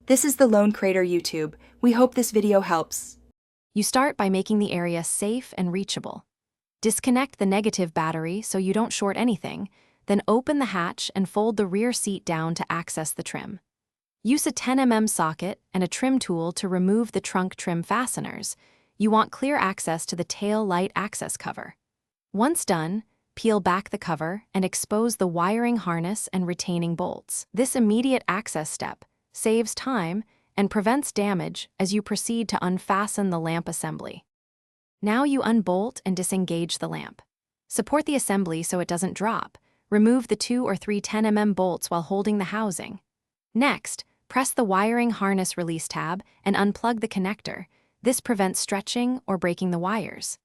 This is the Lone Crater YouTube. We hope this video helps. You start by making the area safe and reachable. Disconnect the negative battery so you don't short anything, then open the hatch and fold the rear seat down to access the trim. Use a 10 mm socket and a trim tool to remove the trunk trim fasteners. You want clear access to the tail light access cover. Once done, peel back the cover and expose the wiring harness and retaining bolts. This immediate access step saves time and prevents damage as you proceed to unfasten the lamp assembly. Now you unbolt and disengage the lamp. Support the assembly so it doesn't drop. Remove the 2 or 3 10 mm bolts while holding the housing. Next, press the wiring harness release tab and unplug the connector. This prevents stretching or breaking the wires.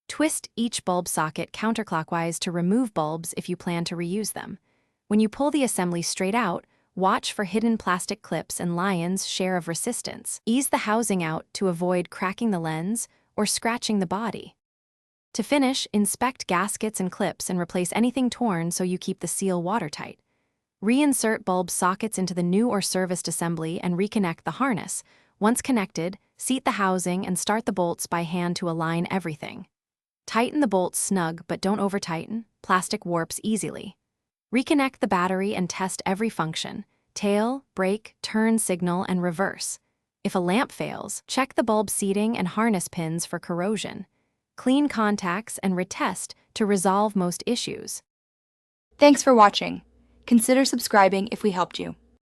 Twist each bulb socket counterclockwise to remove bulbs if you plan to reuse them. When you pull the assembly straight out, watch for hidden plastic clips and lion's share of resistance. Ease the housing out to avoid cracking the lens or scratching the body. To finish, inspect gaskets and clips and replace anything torn so you keep the seal watertight. Reinsert bulb sockets into the new or serviced assembly and reconnect the harness. Once connected, seat the housing and start the bolts by hand to align everything. Tighten the bolts snug but don't over-tighten. Plastic warps easily. Reconnect the battery and test every function: tail, brake, turn signal, and reverse. If a lamp fails, check the bulb seating and harness pins for corrosion. Clean contacts and retest to resolve most issues. Thanks for watching. Consider subscribing if we helped you.